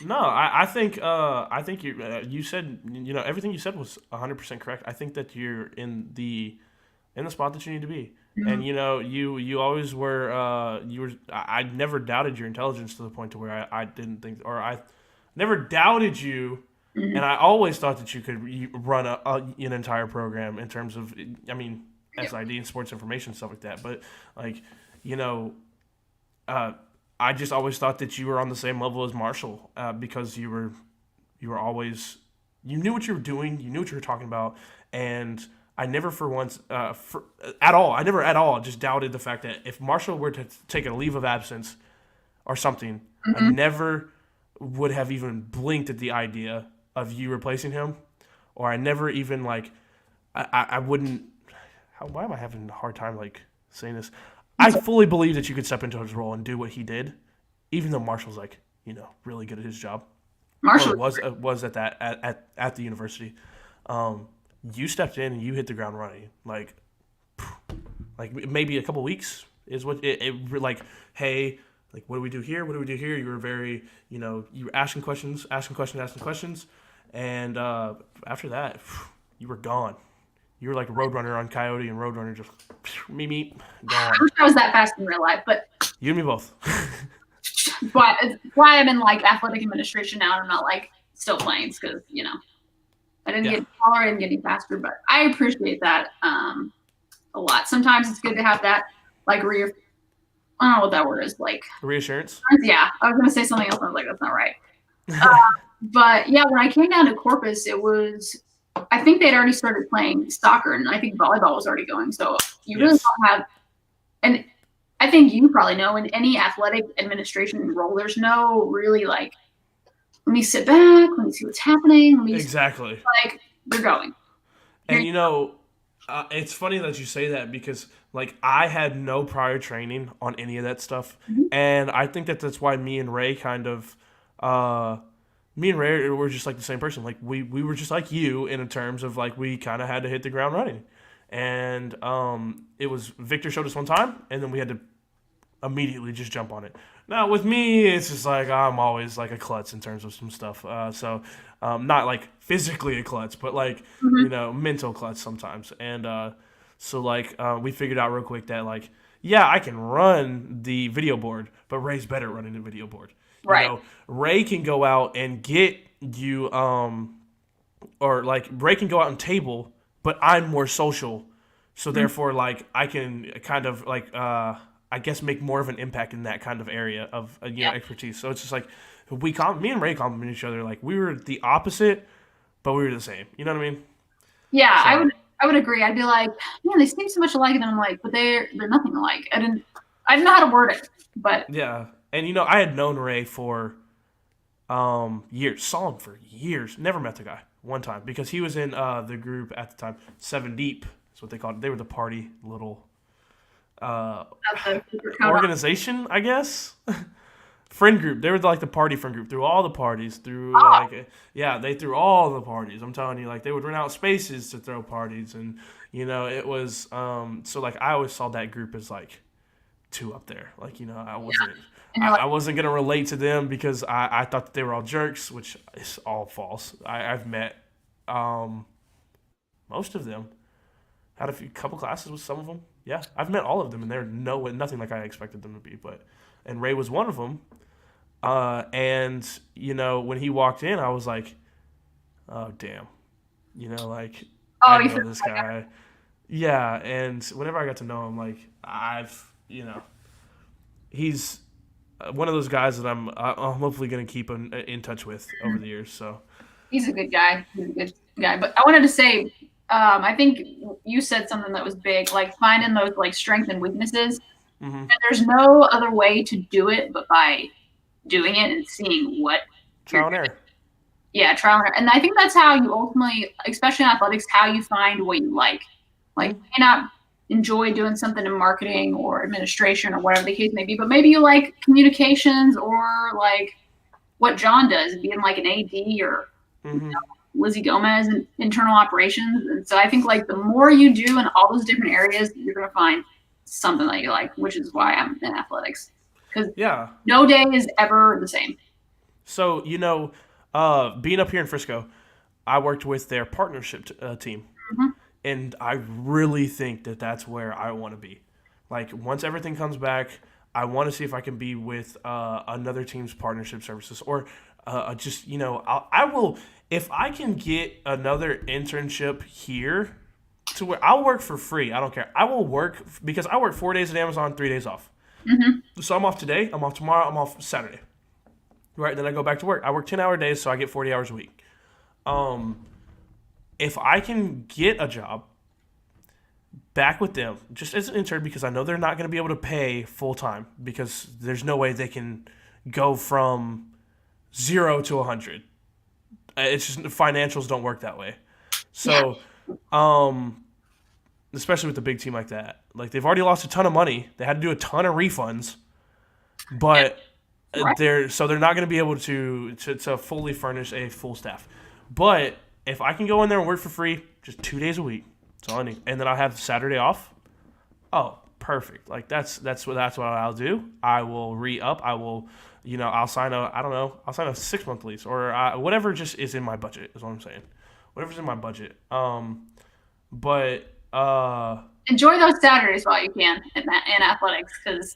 No, I think you said everything you said was 100% correct. I think that you're in the spot that you need to be. Mm-hmm. And you always were I never doubted your intelligence to the point to where I didn't think, or I never doubted you. Mm-hmm. And I always thought that you could run an entire program in terms of, I mean, S.I.D and sports information, stuff like that. But like, I just always thought that you were on the same level as Marshall because you were always, you knew what you were doing, you knew what you were talking about, and I never for once, I never at all just doubted the fact that if Marshall were to take a leave of absence or something, Mm-hmm. I never would have even blinked at the idea of you replacing him, or I never even like, I wouldn't. Why am I having a hard time like saying this? I fully believe that you could step into his role and do what he did, even though Marshall's like really good at his job. Marshall was at that at the university. You stepped in and you hit the ground running. Like maybe a couple weeks is what it like. Hey, like what do we do here? What do we do here? You were very you were asking questions, and after that, you were gone. You were like a Roadrunner on Coyote, and Roadrunner just me gone. I wish I was that fast in real life, but You and me both. but it's why I'm in like athletic administration now, and I'm not like still playing because I didn't get taller, I didn't get any faster, but I appreciate that a lot. Sometimes it's good to have that like I don't know what that word is, like Reassurance. Yeah, I was gonna say something else. I was like, that's not right. But yeah, when I came down to Corpus, I think they'd already started playing soccer, and I think volleyball was already going. So you really don't have, and I think you probably know, in any athletic administration role, there's no really like, let me sit back, let me see what's happening. Exactly. Like they're going. And it's funny that you say that because like I had no prior training on any of that stuff, and I think that's why me and Ray were just like the same person. Like we were just like you in terms of like we kind of had to hit the ground running, and it was Victor showed us one time, and then we had to immediately just jump on it. Now with me, it's just like I'm always like a klutz in terms of some stuff. So not like physically a klutz, but like mental klutz sometimes. And so like we figured out real quick that like I can run the video board, but Ray's better at running the video board. Right. Ray can go out and get you or like Ray can go out and table, but I'm more social. So therefore like I can kind of like I guess make more of an impact in that kind of area of expertise. So it's just like me and Ray compliment each other. Like we were the opposite, but we were the same. You know what I mean? Yeah, so, I would agree. I'd be like, man, they seem so much alike, and then I'm like, but they're nothing alike. I didn't know how to word it, but yeah. And I had known Ray for years, saw him for years, never met the guy. one time because he was in the group at the time, Seven Deep. That's what they called it. They were the party little organization, I guess. Friend group. They were like the party friend group. Through all the parties. They threw all the parties. I'm telling you, like they would rent out spaces to throw parties, and it was so like I always saw that group as like two up there. Like I wasn't gonna relate to them because I thought that they were all jerks, which is all false. I've met most of them. Had a couple classes with some of them. Yeah, I've met all of them, and they're nothing like I expected them to be. And Ray was one of them. And when he walked in, I was like, oh damn, I know this guy. Yeah, and whenever I got to know him, like he's one of those guys that I'm hopefully gonna keep in touch with over the years. So he's a good guy. But I wanted to say. I think you said something that was big, like finding those like strengths and weaknesses. Mm-hmm. And there's no other way to do it but by doing it and seeing what trial and error. Yeah, trial and error. And I think that's how you ultimately, especially in athletics, how you find what you like. Like you may not enjoy doing something in marketing or administration or whatever the case may be, but maybe you like communications or like what John does, being like an AD or Lizzie Gomez and internal operations. And so I think like the more you do in all those different areas, you're going to find something that you like, which is why I'm in athletics. Because no day is ever the same. So, being up here in Frisco, I worked with their partnership team. Mm-hmm. And I really think that that's where I want to be. Like once everything comes back, I want to see if I can be with another team's partnership services or I will – if I can get another internship here to where I'll work for free, I don't care. I will work because I work 4 days at Amazon, 3 days off. Mm-hmm. So I'm off today, I'm off tomorrow, I'm off Saturday. Right, then I go back to work. I work 10-hour days, so I get 40 hours a week. If I can get a job back with them, just as an intern, because I know they're not going to be able to pay full-time because there's no way they can go from 0 to 100. It's just financials don't work that way. So, especially with a big team like that, like they've already lost a ton of money. They had to do a ton of refunds, but they're not going to be able to fully furnish a full staff. But if I can go in there and work for free, just 2 days a week, that's all I need, and then I have Saturday off. Oh, perfect! Like that's what I'll do. I will re-up. I will. I'll sign a 6-month lease or whatever just is in my budget is what I'm saying. Whatever's in my budget. But enjoy those Saturdays while you can in athletics because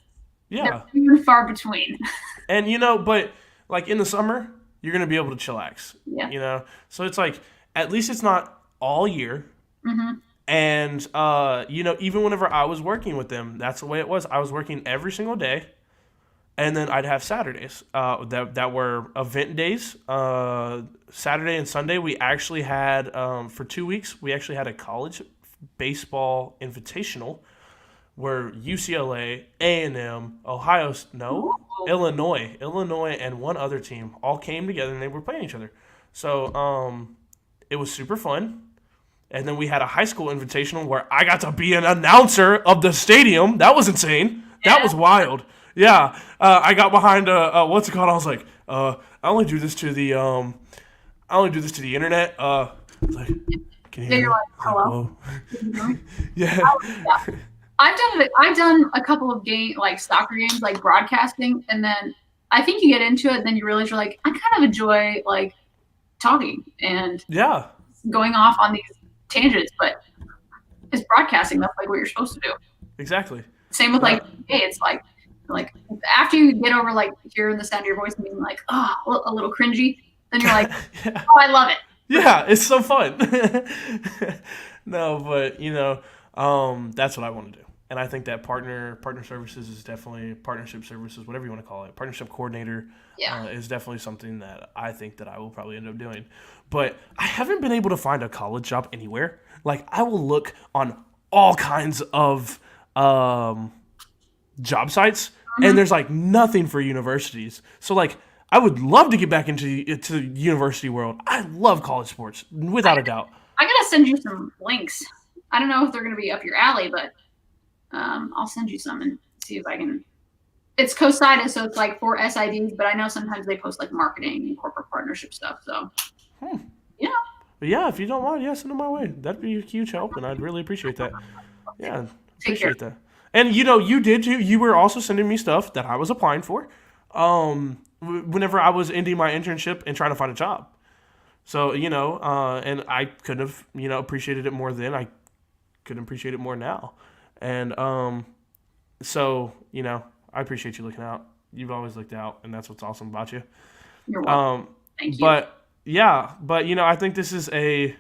they're few and far between. And but like in the summer, you're gonna be able to chillax. Yeah. So it's like at least it's not all year. Mm-hmm. And even whenever I was working with them, that's the way it was. I was working every single day. And then I'd have Saturdays that were event days. Saturday and Sunday, we actually had, for 2 weeks, we actually had a college baseball invitational where UCLA, A&M, Illinois, and one other team all came together and they were playing each other. So it was super fun. And then we had a high school invitational where I got to be an announcer of the stadium. That was insane. That was wild. Yeah, I got behind what's it called? I was like, I only do this to the internet. I was like, can you hear me? Like, hello. Yeah. I've done a couple of soccer games, like broadcasting, and then I think you get into it, and then you realize you're like, I kind of enjoy like talking and going off on these tangents, but it's broadcasting. That's like what you're supposed to do. Exactly. Same with it's like after you get over like hearing the sound of your voice and being like, oh, a little cringy, then you're like, oh, I love it. Yeah, it's so fun. No, but that's what I want to do. And I think that partner services is definitely partnership services, whatever you want to call it. Partnership coordinator is definitely something that I think that I will probably end up doing. But I haven't been able to find a college job anywhere. Like I will look on all kinds of job sites, and there's like nothing for universities. So like I would love to get back into the university world. I love college sports, without a doubt. I gotta send you some links. I don't know if they're gonna be up your alley, but I'll send you some and see if I can. It's co-sided, so it's like for S.I.Ds, but I know sometimes they post like marketing and corporate partnership stuff. So, yeah. But yeah, if you don't mind, send them my way. That'd be a huge help, and I'd really appreciate that. Yeah, appreciate that. And you did too. You were also sending me stuff that I was applying for, whenever I was ending my internship and trying to find a job. So and I could have appreciated it more then. I could appreciate it more now, and so I appreciate you looking out. You've always looked out, and that's what's awesome about you. You're welcome. Thank you. But I think this is a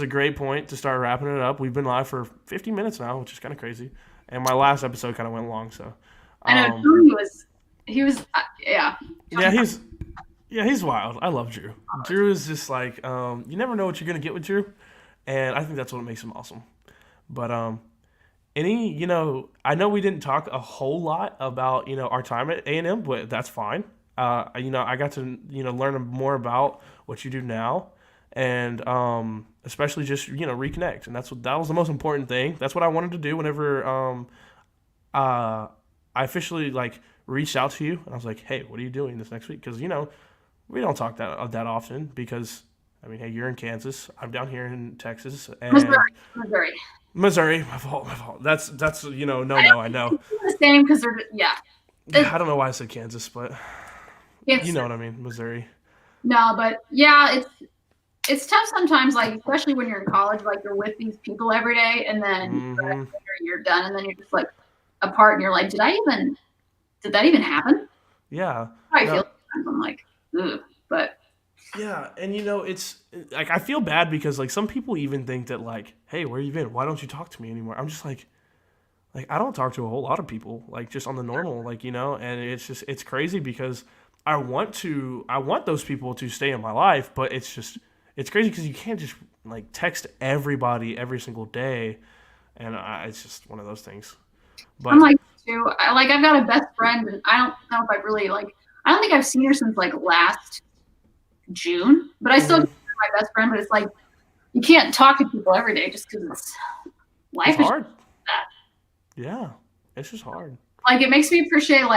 great point to start wrapping it up. We've been live for 50 minutes now, which is kind of crazy. And my last episode kind of went long, so. I know Drew was yeah. Yeah, he's wild. I love Drew. Drew is just like you never know what you're gonna get with Drew, and I think that's what makes him awesome. But I know we didn't talk a whole lot about our time at A&M, but that's fine. I got to learn more about what you do now, and especially just reconnect, and that was the most important thing. That's what I wanted to do whenever I officially reached out to you, and I was like, hey, what are you doing this next week? Because we don't talk that often, because hey, you're in Kansas, I'm down here in Texas, and Missouri. My fault. That's no, I know. The same, because I don't know why I said Kansas, but you know what I mean, Missouri. No, but yeah, it's tough sometimes, especially when you're in college, you're with these people every day, and then you're done, and then you're just apart, and you're like, did that even happen? Yeah. I feel sometimes I'm like, ugh, but. Yeah, and it's I feel bad because some people even think that hey, where you been? Why don't you talk to me anymore? I'm just like I don't talk to a whole lot of people just on the normal and it's crazy because I want those people to stay in my life, but it's crazy because you can't just text everybody every single day, and it's just one of those things. But I'm too. I've got a best friend, and I don't know if I really I don't think I've seen her since last June, but I still consider my best friend. But it's you can't talk to people every day just because life is hard. Yeah, it's just hard. It makes me appreciate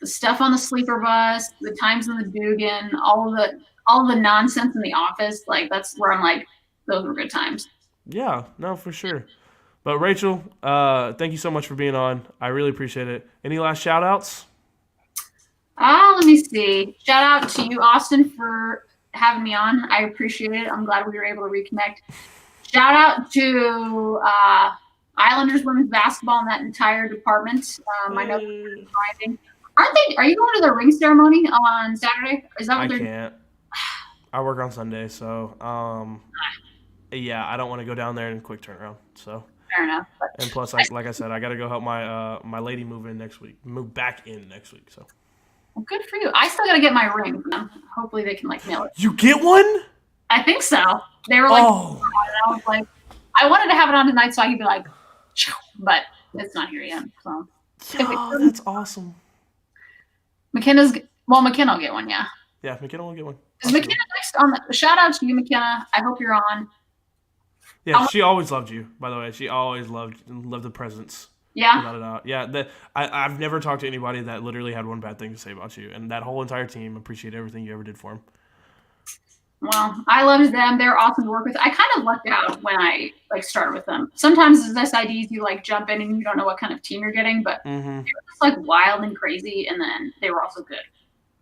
the stuff on the sleeper bus, the times in the Dugan, all the nonsense in the office. That's where I'm those were good times. Yeah, no, for sure. But Rachel, thank you so much for being on. I really appreciate it. Any last shout outs? Let me see. Shout out to you, Austin, for having me on. I appreciate it. I'm glad we were able to reconnect. Shout out to Islanders women's basketball and that entire department. I know they're driving. Are you going to the ring ceremony on Saturday? Is that what I can't. I work on Sunday, so yeah, I don't want to go down there in a quick turnaround. So fair enough. And plus, like I said, I got to go help my lady move back in next week. So. Well, good for you. I still got to get my ring. Hopefully they can nail it. You get one? I think so. They were oh. And I was I wanted to have it on tonight so I could be but it's not here yet. So. Oh, that's awesome. McKenna will get one, yeah. Yeah, McKenna will get one. Is McKenna next on the shout out to you, McKenna. I hope you're on. Yeah, she always loved you, by the way. She always loved the presence. Yeah. Without a doubt. Yeah. I've never talked to anybody that literally had one bad thing to say about you. And that whole entire team appreciate everything you ever did for them. Well, I loved them. They're awesome to work with. I kind of lucked out when I started with them. Sometimes as S.I.Ds, you jump in and you don't know what kind of team you're getting, but they were just wild and crazy, and then they were also good.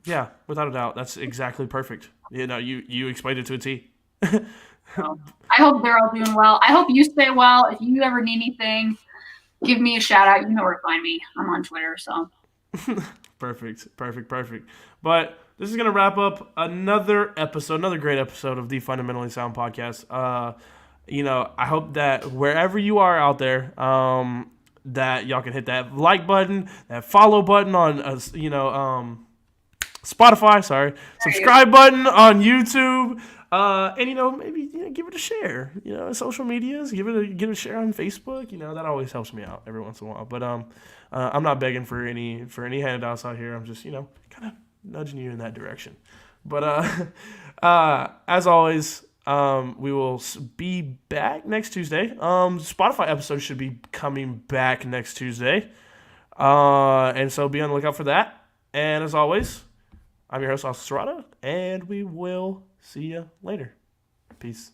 Yeah, without a doubt. That's exactly perfect. You explained it to a T. So, I hope they're all doing well. I hope you stay well. If you ever need anything, give me a shout out. You know where to find me. I'm on Twitter, so. Perfect. But this is going to wrap up another great episode of the Fundamentally Sound podcast. I hope that wherever you are out there, that y'all can hit that like button, that follow button on, Spotify, subscribe button on YouTube, and maybe give it a share. Social medias, give it a share on Facebook. That always helps me out every once in a while. But I'm not begging for any handouts out here. I'm just kind of nudging you in that direction. But as always, we will be back next Tuesday. Spotify episode should be coming back next Tuesday. And so be on the lookout for that. And as always, I'm your host, Austin Serrata, and we will see you later. Peace.